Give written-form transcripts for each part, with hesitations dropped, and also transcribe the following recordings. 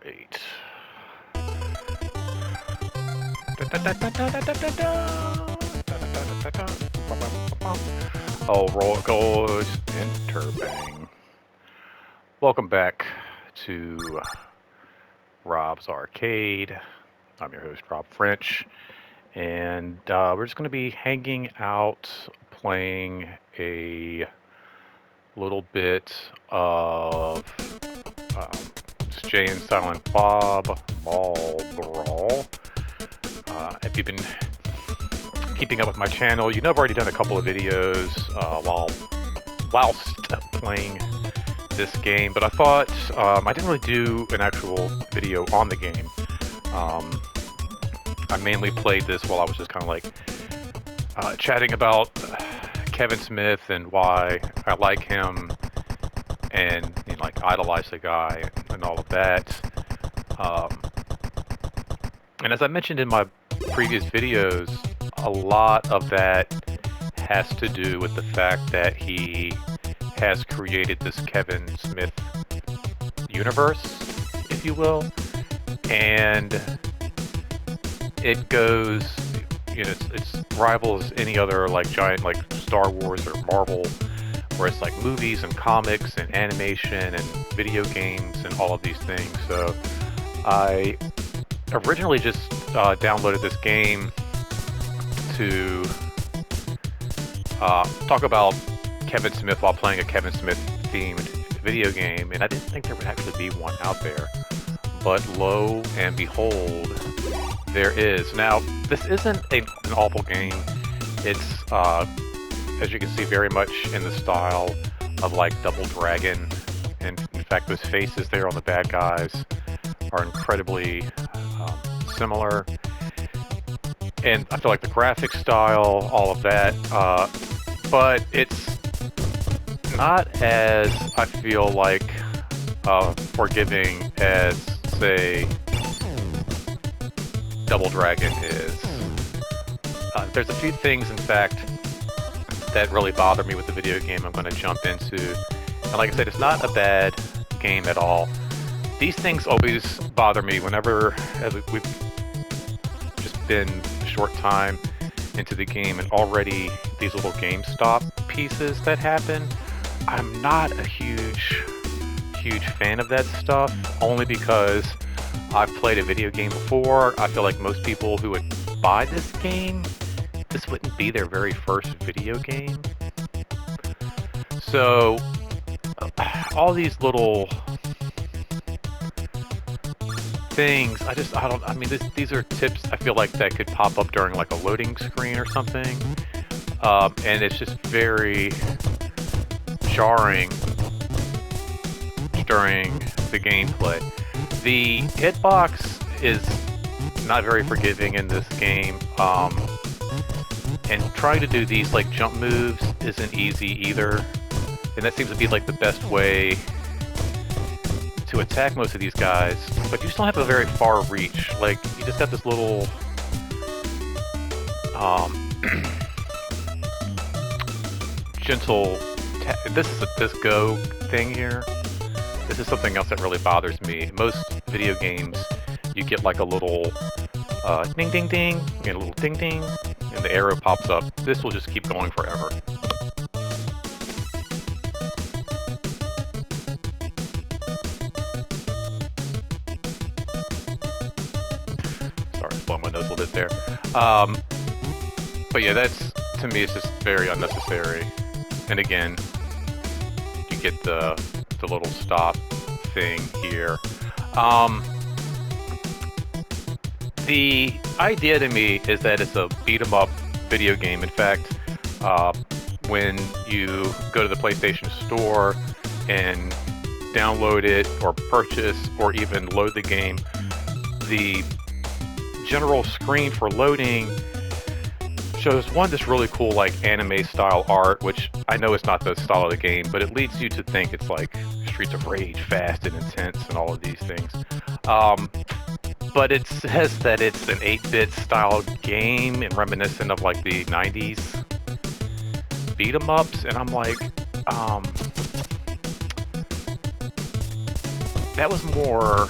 right. Oh, roll goes interbang. Welcome back to Rob's Arcade. I'm your host, Rob French, and we're just going to be hanging out, playing a little bit of Jay and Silent Bob Brawl. If you've been keeping up with my channel, you know I've already done a couple of videos whilst playing this game, but I thought I didn't really do an actual video on the game. I mainly played this while I was just kind of like chatting about Kevin Smith and why I like him and like idolize the guy and all of that. And as I mentioned in my previous videos, a lot of that has to do with the fact that he has created this Kevin Smith universe, if you will, and it goes, it's rivals any other like giant like Star Wars or Marvel, where it's like movies and comics and animation and video games and all of these things. So I originally just downloaded this game to talk about Kevin Smith while playing a Kevin Smith themed video game, and I didn't think there would actually be one out there, but lo and behold, there is. Now, this isn't an awful game. It's, as you can see, very much in the style of like Double Dragon, and in fact those faces there on the bad guys are incredibly similar, and I feel like the graphic style, all of that, but it's not as, I feel like, forgiving as, say, Double Dragon is. There's a few things, in fact, that really bother me with the video game I'm going to jump into, and like I said, it's not a bad game at all. These things always bother me whenever we've just been a short time into the game and already these little GameStop pieces that happen. I'm not a huge fan of that stuff, only because I've played a video game before. I feel like most people who would buy this game, this wouldn't be their very first video game. So all these little things, these are tips I feel like that could pop up during like a loading screen or something, and it's just very jarring during the gameplay. The hitbox is not very forgiving in this game, and trying to do these like jump moves isn't easy either, and that seems to be like the best way to attack most of these guys, but you still have a very far reach. Like, you just got this little gentle this go thing here. This is something else that really bothers me. Most video games, you get like a little ding ding ding and a little ding ding, and the arrow pops up. This will just keep going forever. Sorry, blowing my nose a little bit there. But yeah, that's, to me, it's just very unnecessary. And again, you get the little stop thing here. The idea to me is that it's a beat-em-up video game. In fact, when you go to the PlayStation Store and download it or purchase or even load the game, the general screen for loading shows this really cool like anime style art, which I know it's not the style of the game, but it leads you to think it's like Streets of Rage, fast and intense and all of these things. But it says that it's an 8-bit style game and reminiscent of like the 90s beat 'em ups, and I'm like, that was more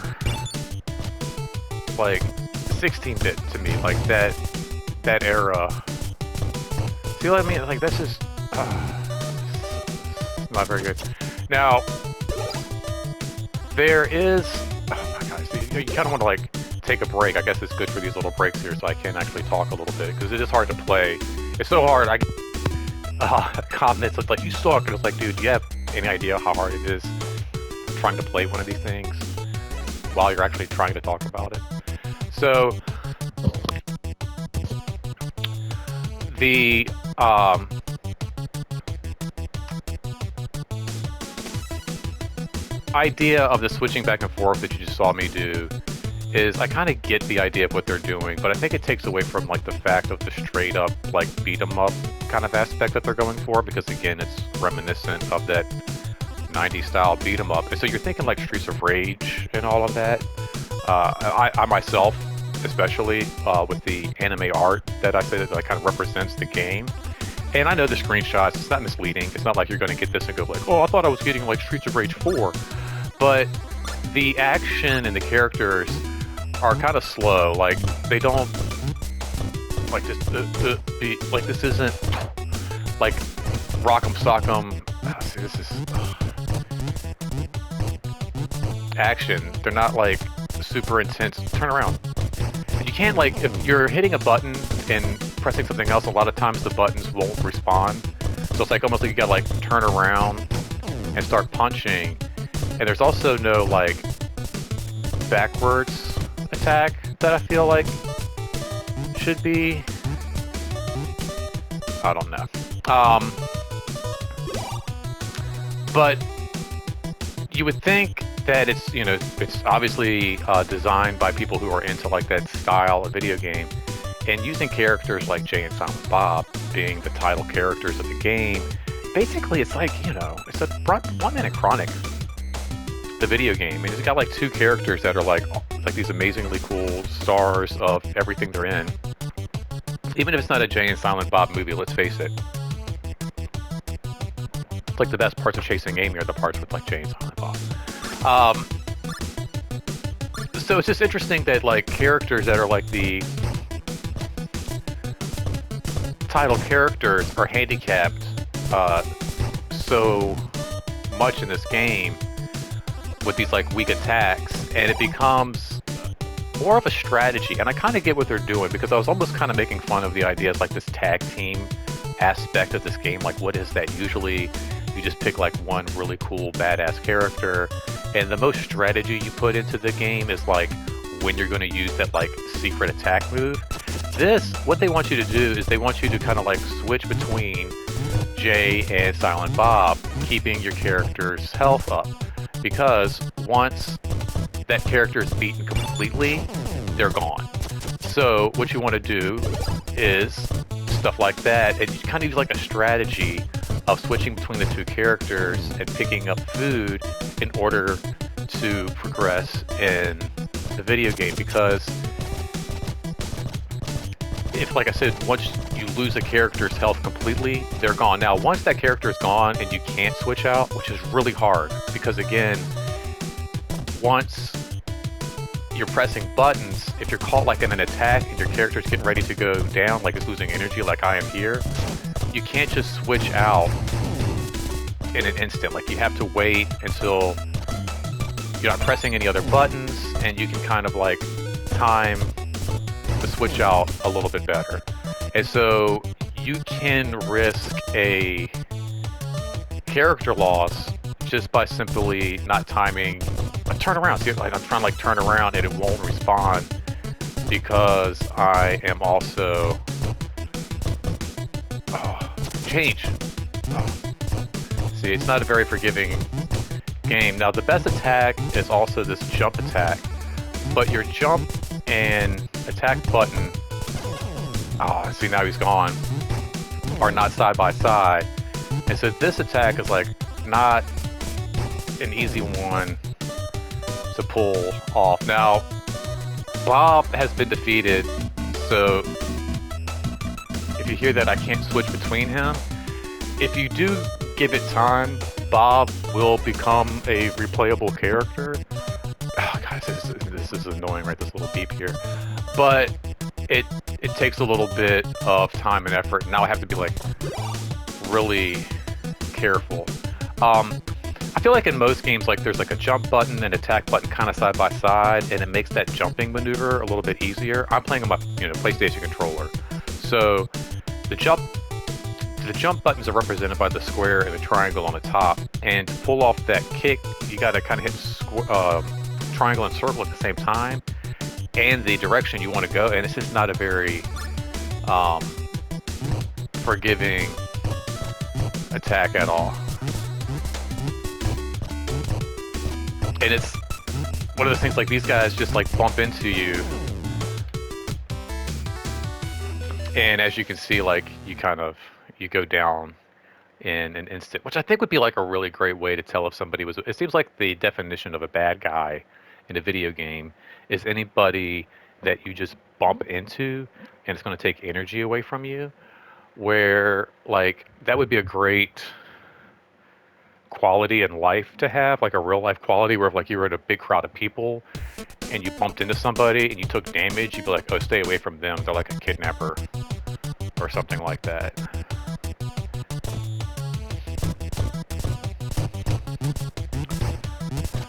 almost like 16-bit to me, like that era. See what I mean? Like that's just not very good. Now there is, oh my gosh, you kind of want to like take a break. I guess it's good for these little breaks here, so I can actually talk a little bit because it is hard to play. It's so hard. I get comments like you suck, and it's like, dude, do you have any idea how hard it is trying to play one of these things while you're actually trying to talk about it? So the idea of the switching back and forth that you just saw me do is I kind of get the idea of what they're doing, but I think it takes away from like the fact of the straight up like beat 'em up kind of aspect that they're going for, because again it's reminiscent of that 90s style beat 'em up. And so you're thinking like Streets of Rage and all of that. I myself, especially with the anime art that I said that like, kind of represents the game. And I know the screenshots, it's not misleading. It's not like you're going to get this and go like, oh, I thought I was getting like Streets of Rage 4. But the action and the characters are kind of slow. Like, they don't, like, just, like, this isn't, like, Rock'em Sock'em. See, this is, action. They're not, like, super intense. Turn around. You can't, like, if you're hitting a button and pressing something else, a lot of times the buttons won't respond. So it's like almost like you gotta, like, turn around and start punching. And there's also no, like, backwards attack that I feel like should be. I don't know. But you would think that it's, you know, it's obviously designed by people who are into like that style of video game, and using characters like Jay and Silent Bob being the title characters of the game. Basically, it's like, you know, it's a 1 minute Chronic, the video game, and it's got like 2 characters that are like these amazingly cool stars of everything they're in. Even if it's not a Jay and Silent Bob movie, let's face it. It's like the best parts of Chasing Amy are the parts with like Jay and Silent Bob. So it's just interesting that like characters that are like the title characters are handicapped so much in this game with these like weak attacks, and it becomes more of a strategy. And I kind of get what they're doing, because I was almost kind of making fun of the idea of like this tag team aspect of this game. Like, what is that? Usually you just pick like one really cool badass character, and the most strategy you put into the game is like when you're going to use that like secret attack move. This, what they want you to do is they want you to kind of like switch between Jay and Silent Bob, keeping your character's health up, because once that character is beaten completely, they're gone. So what you want to do is stuff like that, and you kind of use like a strategy of switching between the 2 characters and picking up food in order to progress in the video game. Because if, like I said, once you lose a character's health completely, they're gone. Now, once that character is gone and you can't switch out, which is really hard, because again, once you're pressing buttons, if you're caught like in an attack and your character's getting ready to go down, like it's losing energy like I am here, you can't just switch out in an instant. Like, you have to wait until you're not pressing any other buttons, and you can kind of like time the switch out a little bit better. And so you can risk a character loss just by simply not timing a turnaround. See, like I'm trying to like turn around and it won't respond because I am also change. See, it's not a very forgiving game. Now, the best attack is also this jump attack, but your jump and attack button, see, now he's gone, are not side by side. And so this attack is like not an easy one to pull off. Now, Bob has been defeated, so if you hear that I can't switch between him, if you do give it time, Bob will become a replayable character. Oh, guys, this this is annoying, right? This little beep here. But it takes a little bit of time and effort. Now I have to be like really careful. I feel like in most games, like there's like a jump button and attack button kind of side by side, and it makes that jumping maneuver a little bit easier. I'm playing on my PlayStation controller, so the jump buttons are represented by the square and the triangle on the top. And to pull off that kick, you got to kind of hit triangle and circle at the same time, and the direction you want to go. And it's just not a very forgiving attack at all. And it's one of those things like these guys just like bump into you, and as you can see, like you go down in an instant, which I think would be like a really great way to tell if somebody was. It seems like the definition of a bad guy in a video game is anybody that you just bump into and it's going to take energy away from you, where like that would be a great quality in life to have, like a real life quality where if like you were in a big crowd of people and you bumped into somebody and you took damage, you'd be like, oh, stay away from them, they're like a kidnapper or something like that.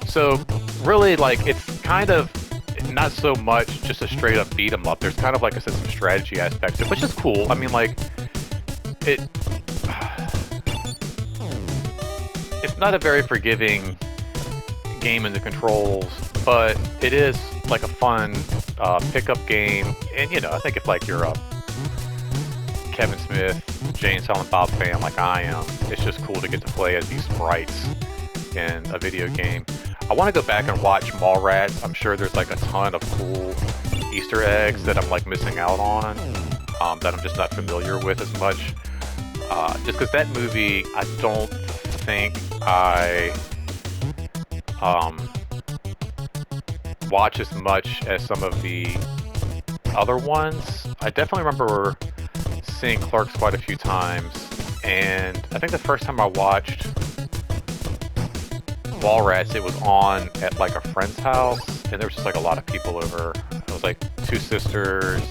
So really, like, it's kind of not so much just a straight up beat 'em up. There's kind of like I said, some strategy aspect to it, which is cool. I mean, like it's not a very forgiving game in the controls, but it is like a fun pickup game. And I think if like you're a Kevin Smith, Jay and Silent Bob fan like I am, it's just cool to get to play as these sprites in a video game. I want to go back and watch Mallrats. I'm sure there's like a ton of cool Easter eggs that I'm like missing out on, that I'm just not familiar with as much. Just because that movie, I don't think I watch as much as some of the other ones. I definitely remember seeing Clerks quite a few times, and I think the first time I watched Mallrats, it was on at like a friend's house, and there was just like a lot of people over. It was like two sisters,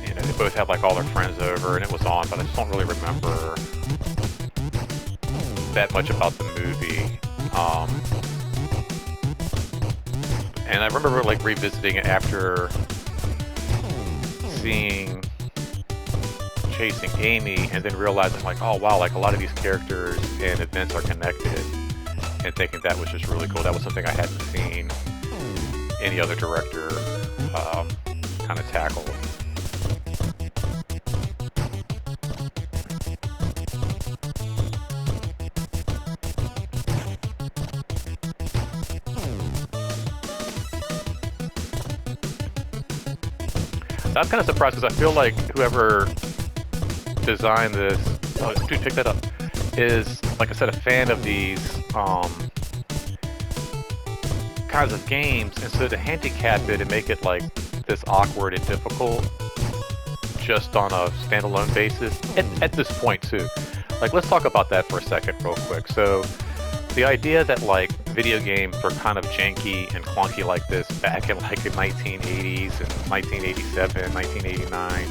and they both had like all their friends over, and it was on, but I just don't really remember that much about the movie. And I remember like revisiting it after seeing Chasing Amy, and then realizing like, oh wow, like a lot of these characters and events are connected, and thinking that was just really cool. That was something I hadn't seen any other director kind of tackle. I'm kind of surprised because I feel like whoever designed this, oh dude, pick that up, is, like I said, a fan of these kinds of games, and so to handicap it and make it like this awkward and difficult just on a standalone basis at this point too. Like, let's talk about that for a second real quick. So the idea that like video games were kind of janky and clunky like this back in like the 1980s and 1987, 1989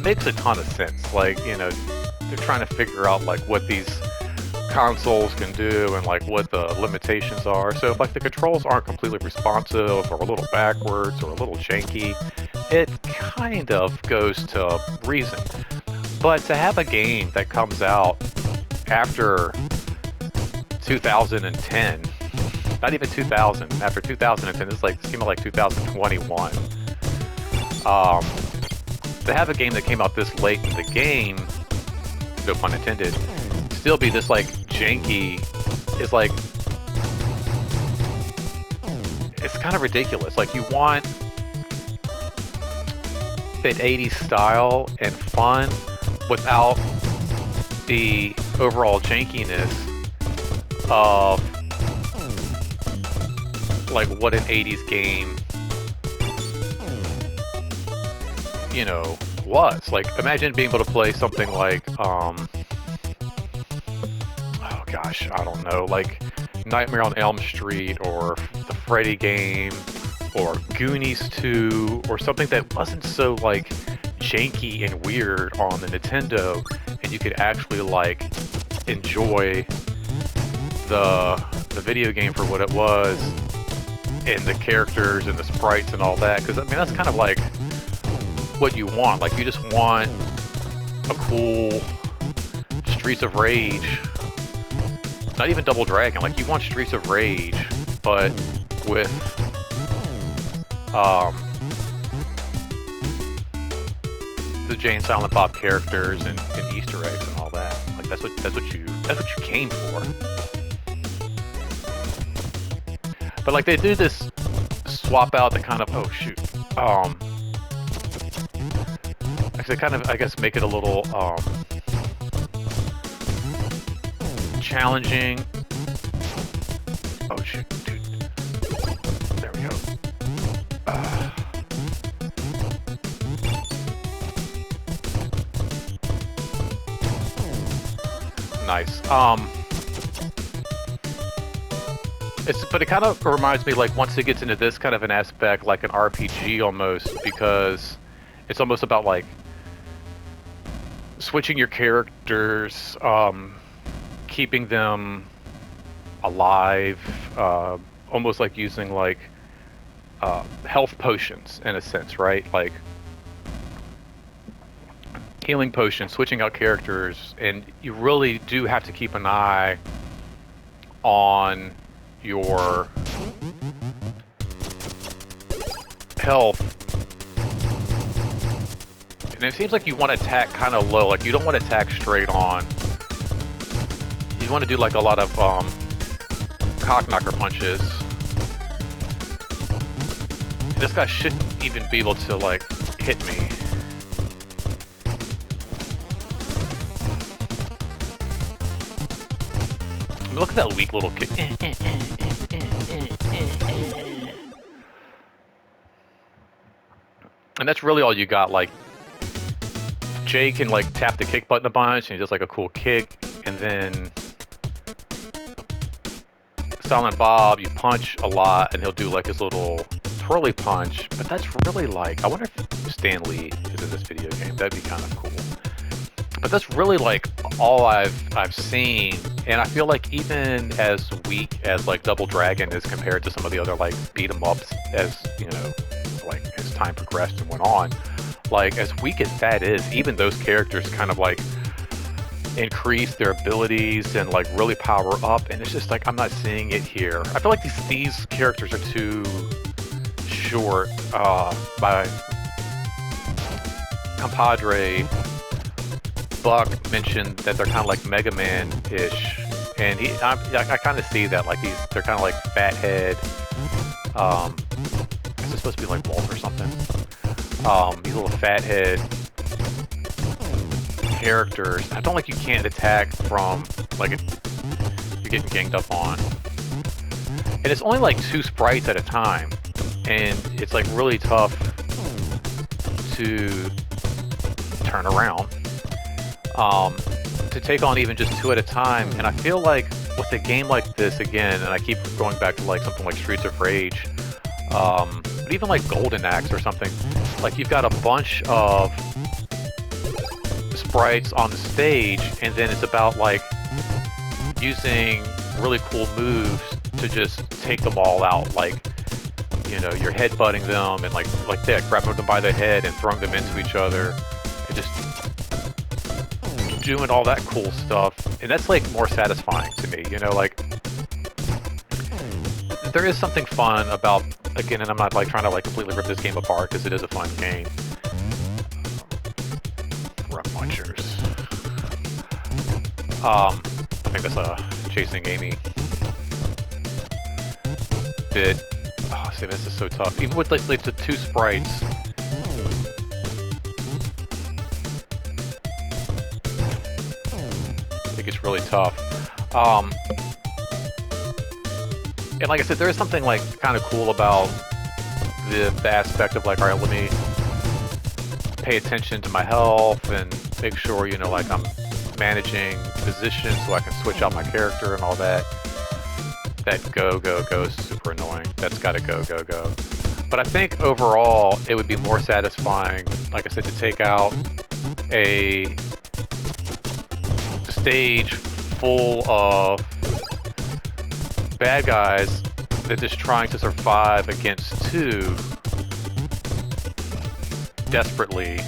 makes a ton of sense. Like, they're trying to figure out like what these consoles can do and like what the limitations are. So if like the controls aren't completely responsive or a little backwards or a little janky, it kind of goes to reason. But to have a game that comes out after 2010, not even 2000, after 2010, this is like, it seemed like 2021. To have a game that came out this late in the game, no pun intended, still be this like janky, is like, it's kind of ridiculous. Like, you want that 80s style and fun without the overall jankiness of like what an 80s game was. Like, imagine being able to play something like oh gosh, I don't know, like Nightmare on Elm Street or the Freddy game or Goonies 2 or something that wasn't so like janky and weird on the Nintendo, and you could actually like enjoy the video game for what it was, and the characters and the sprites and all that. Because I mean, that's kind of like what you want. Like, you just want a cool Streets of Rage. Not even Double Dragon. Like, you want Streets of Rage, but with the Jay and Silent Bob characters and Easter eggs and all that. Like, that's what you came for. But like, they do this swap out the kind of, oh shoot, actually kind of, I guess, make it a little challenging. Oh shoot, dude. There we go. Nice. But it kind of reminds me, like, once it gets into this kind of an aspect, like an RPG almost, because it's almost about like switching your characters, keeping them alive, almost like using like health potions in a sense, right? Like healing potions, switching out characters, and you really do have to keep an eye on your health. And it seems like you want to attack kind of low, like you don't want to attack straight on. You want to do like a lot of cock knocker punches. This guy shouldn't even be able to like hit me. I mean, look at that weak little kid. And that's really all you got. Like, Jay can like tap the kick button a bunch and he does like a cool kick, and then Silent Bob, you punch a lot and he'll do like his little twirly punch. But that's really like, I wonder if Stan Lee is in this video game. That'd be kind of cool. But that's really like all I've seen, and I feel like even as weak as like Double Dragon is compared to some of the other like beat 'em ups, as you know, like as time progressed and went on, like as weak as that is, even those characters kind of like increase their abilities and like really power up, and it's just like I'm not seeing it here. I feel like these characters are too short. My compadre Buck mentioned that they're kind of like Mega Man-ish, and I kind of see that. Like they're kind of like fathead. Is it supposed to be like Walt or something? These little fathead characters. I don't like you can't attack from like you're getting ganged up on, and it's only like 2 sprites at a time, and it's like really tough to turn around. To take on even just 2 at a time, and I feel like with a game like this, again, and I keep going back to like something like Streets of Rage, but even like Golden Axe or something, like you've got a bunch of sprites on the stage, and then it's about like using really cool moves to just take them all out, like, you know, you're headbutting them and like that, grabbing them by the head and throwing them into each other, and just doing all that cool stuff. And that's like more satisfying to me, you know, like there is something fun about, again, and I'm not like trying to like completely rip this game apart because it is a fun game. Rock Munchers. I think that's a Chasing Amy bit. Oh, see, this is so tough. Even with like the 2 sprites, it gets really tough. And like I said, there is something like kind of cool about the aspect of like, all right, let me pay attention to my health and make sure, you know, like I'm managing positions so I can switch out my character and all that. that go, go, go is super annoying. That's gotta go, go, go. But I think overall, it would be more satisfying, like I said, to take out a stage full of bad guys that just trying to survive against two desperately.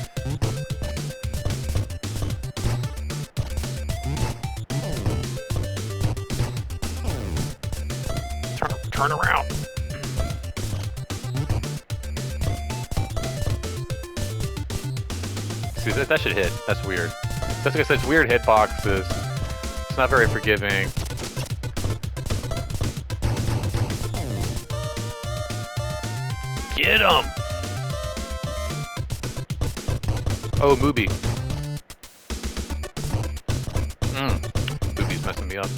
Turn around. See, that should hit. That's weird. That's like I said, it's weird hitboxes. It's not very forgiving. Get him! Oh, Mooby. Mooby's messing me up.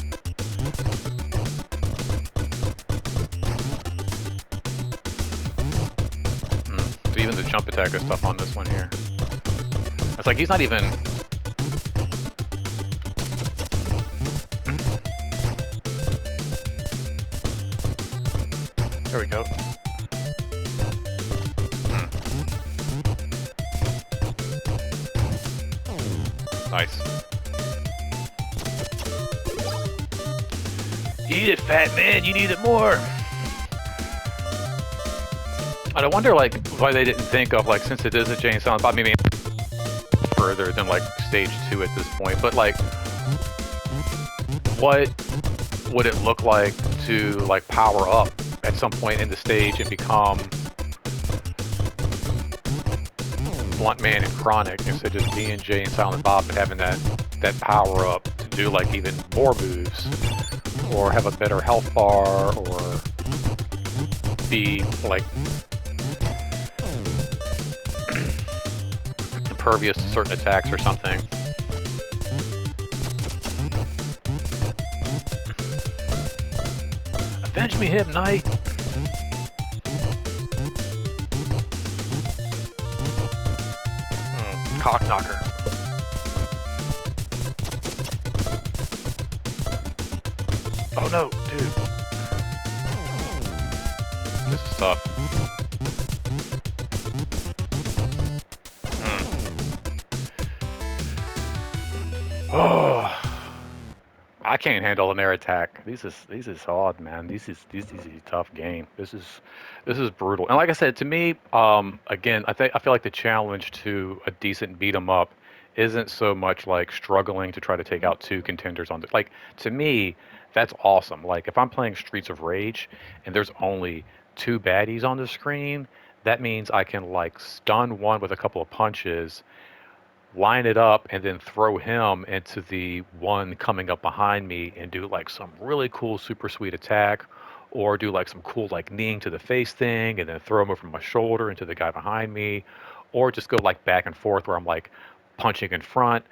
So even the jump attack is tough on this one here. It's like he's not even... There we go. Nice. Eat it, fat man. You need it more. And I wonder, like, why they didn't think of, like, since it is a Jay and Silent Bob, maybe further than, like, stage 2 at this point. But, like, what would it look like to, like, power up at some point in the stage and become Blunt Man and Chronic instead of just being Jay and Silent Bob and having that power up to do, like, even more moves or have a better health bar or be, like, impervious to certain attacks or something. Avenge me, Hip Knight! Cock knocker. Oh no, dude. This is tough. Oh, I can't handle an air attack. This is hard, man. This is a tough game. This is brutal. And like I said, to me, again, I feel like the challenge to a decent beat 'em up isn't so much like struggling to try to take out two contenders on the, like, to me, that's awesome. Like if I'm playing Streets of Rage and there's only two baddies on the screen, that means I can like stun one with a couple of punches, line it up, and then throw him into the one coming up behind me and do like some really cool super sweet attack, or do like some cool like kneeing to the face thing and then throw him over my shoulder into the guy behind me, or just go like back and forth where I'm like punching in front,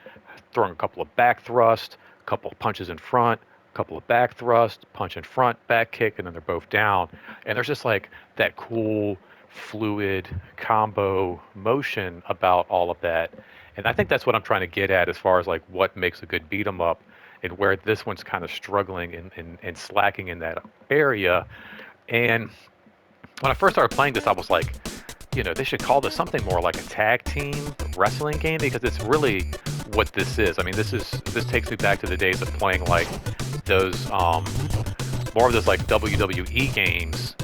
throwing a couple of back thrust, a couple of punches in front, a couple of back thrust, punch in front, back kick, and then they're both down. And there's just like that cool fluid combo motion about all of that. And I think that's what I'm trying to get at as far as like what makes a good beat 'em up, and where this one's kind of struggling and slacking in that area. And when I first started playing this, I was like, you know, they should call this something more like a tag team wrestling game, because it's really what this is. I mean, this takes me back to the days of playing like those more of those like WWE games,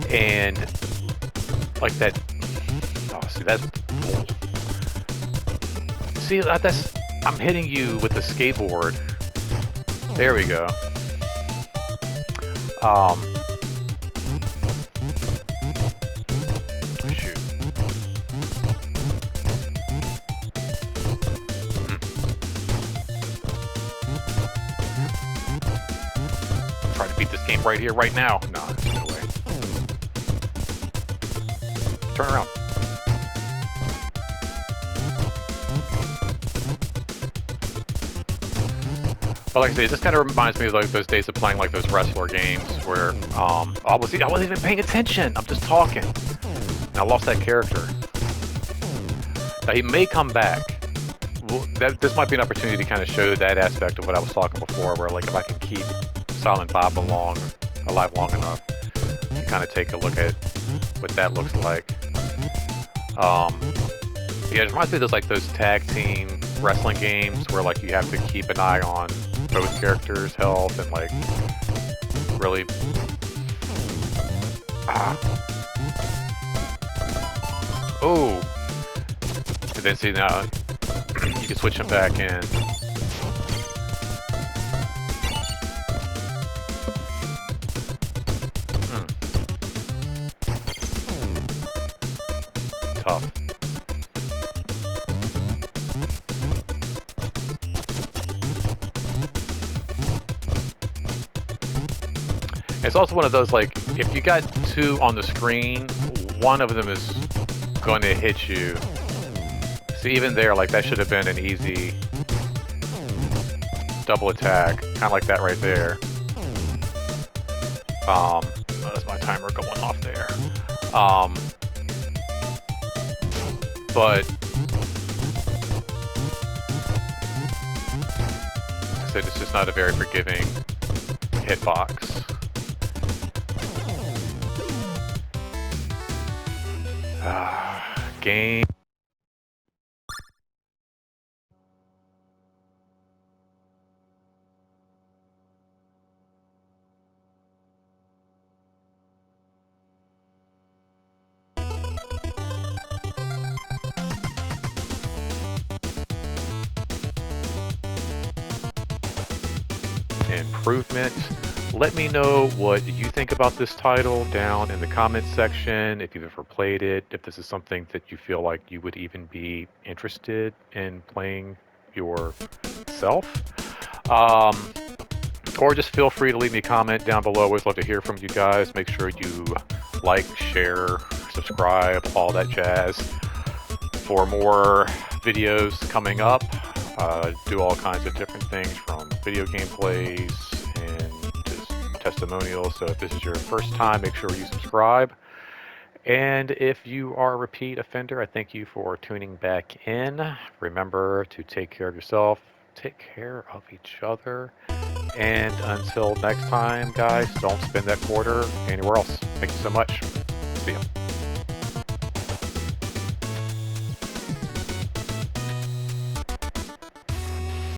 and like that. Oh, see that's. See, that's, I'm hitting you with the skateboard. There we go. Shoot. Try to beat this game right here, right now. No, there's no way. Turn around. But like I say, this kind of reminds me of like those days of playing like those wrestler games where I wasn't even paying attention. I'm just talking. And I lost that character. Now he may come back. Well, this might be an opportunity to kind of show that aspect of what I was talking before, where like if I can keep Silent Bob alive long enough to kind of take a look at what that looks like. Yeah, it reminds me of those tag team wrestling games where like you have to keep an eye on both characters' health and like really. Oh, and then see now you can switch them back in. Tough. It's also one of those, like, if you got two on the screen, one of them is going to hit you. So even there, like, that should have been an easy double attack. Kind of like that right there. Oh, that's my timer going off there. But like I said, it's just not a very forgiving hitbox. Game. Improvement. Let me know what you think about this title down in the comments section, if you've ever played it, if this is something that you feel like you would even be interested in playing yourself. Or just feel free to leave me a comment down below. Always love to hear from you guys. Make sure you like, share, subscribe, all that jazz. For more videos coming up, do all kinds of different things from video game plays and just testimonials. So if this is your first time, make sure you subscribe. And if you are a repeat offender, I thank you for tuning back in. Remember to take care of yourself, take care of each other. And until next time, guys, don't spend that quarter anywhere else. Thank you so much. See ya.